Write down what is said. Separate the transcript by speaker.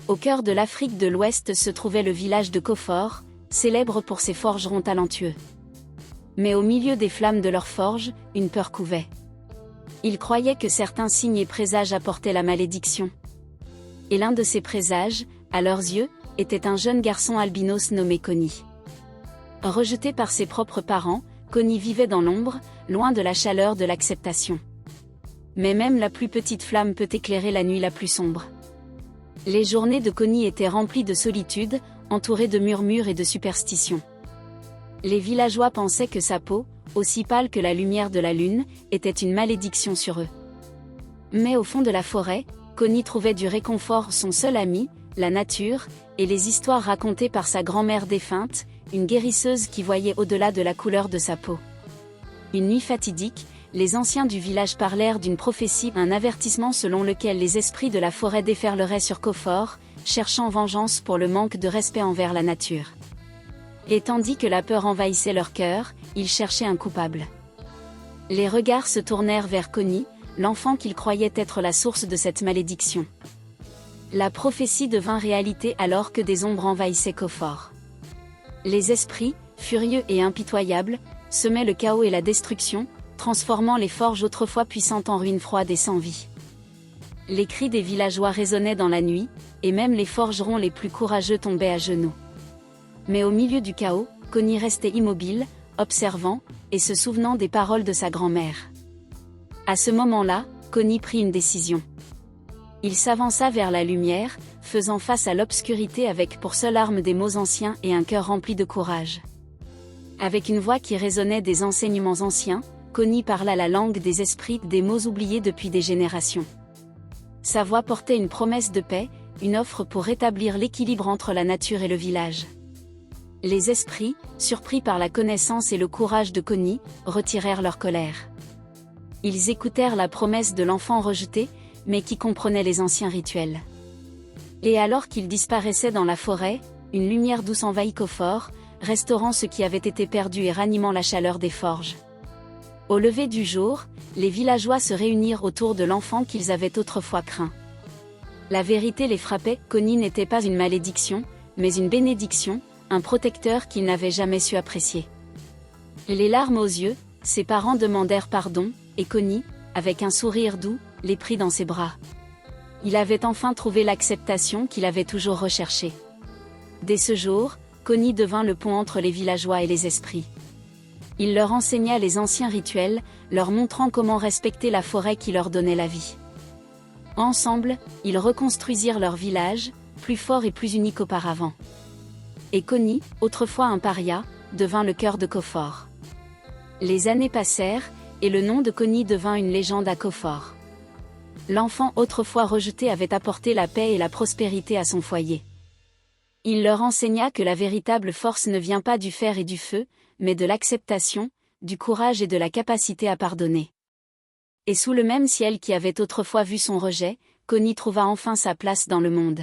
Speaker 1: Au cœur de l'Afrique de l'Ouest se trouvait le village de Kofor, célèbre pour ses forgerons talentueux. Mais au milieu des flammes de leurs forges, une peur couvait. Ils croyaient que certains signes et présages apportaient la malédiction. Et l'un de ces présages, à leurs yeux, était un jeune garçon albinos nommé Kony. Rejeté par ses propres parents, Kony vivait dans l'ombre, loin de la chaleur de l'acceptation. Mais même la plus petite flamme peut éclairer la nuit la plus sombre. Les journées de Kony étaient remplies de solitude, entourées de murmures et de superstitions. Les villageois pensaient que sa peau, aussi pâle que la lumière de la lune, était une malédiction sur eux. Mais au fond de la forêt, Kony trouvait du réconfort, son seul ami, la nature, et les histoires racontées par sa grand-mère défunte, une guérisseuse qui voyait au-delà de la couleur de sa peau. Une nuit fatidique, les anciens du village parlèrent d'une prophétie, un avertissement selon lequel les esprits de la forêt déferleraient sur Kofor, cherchant vengeance pour le manque de respect envers la nature. Et tandis que la peur envahissait leur cœur, ils cherchaient un coupable. Les regards se tournèrent vers Kony, l'enfant qu'ils croyaient être la source de cette malédiction. La prophétie devint réalité alors que des ombres envahissaient Kofor. Les esprits, furieux et impitoyables, semaient le chaos et la destruction, transformant les forges autrefois puissantes en ruines froides et sans vie. Les cris des villageois résonnaient dans la nuit, et même les forgerons les plus courageux tombaient à genoux. Mais au milieu du chaos, Kony restait immobile, observant, et se souvenant des paroles de sa grand-mère. À ce moment-là, Kony prit une décision. Il s'avança vers la lumière, faisant face à l'obscurité avec pour seule arme des mots anciens et un cœur rempli de courage. Avec une voix qui résonnait des enseignements anciens, Kony parla la langue des esprits, des mots oubliés depuis des générations. Sa voix portait une promesse de paix, une offre pour rétablir l'équilibre entre la nature et le village. Les esprits, surpris par la connaissance et le courage de Kony, retirèrent leur colère. Ils écoutèrent la promesse de l'enfant rejeté, mais qui comprenait les anciens rituels. Et alors qu'il disparaissait dans la forêt, une lumière douce envahit Kofor, restaurant ce qui avait été perdu et ranimant la chaleur des forges. Au lever du jour, les villageois se réunirent autour de l'enfant qu'ils avaient autrefois craint. La vérité les frappait, Kony n'était pas une malédiction, mais une bénédiction, un protecteur qu'ils n'avaient jamais su apprécier. Les larmes aux yeux, ses parents demandèrent pardon, et Kony, avec un sourire doux, les prit dans ses bras. Il avait enfin trouvé l'acceptation qu'il avait toujours recherchée. Dès ce jour, Kony devint le pont entre les villageois et les esprits. Il leur enseigna les anciens rituels, leur montrant comment respecter la forêt qui leur donnait la vie. Ensemble, ils reconstruisirent leur village, plus fort et plus uni qu'auparavant. Et Kony, autrefois un paria, devint le cœur de Kofor. Les années passèrent, et le nom de Kony devint une légende à Kofor. L'enfant autrefois rejeté avait apporté la paix et la prospérité à son foyer. Il leur enseigna que la véritable force ne vient pas du fer et du feu, mais de l'acceptation, du courage et de la capacité à pardonner. Et sous le même ciel qui avait autrefois vu son rejet, Kony trouva enfin sa place dans le monde.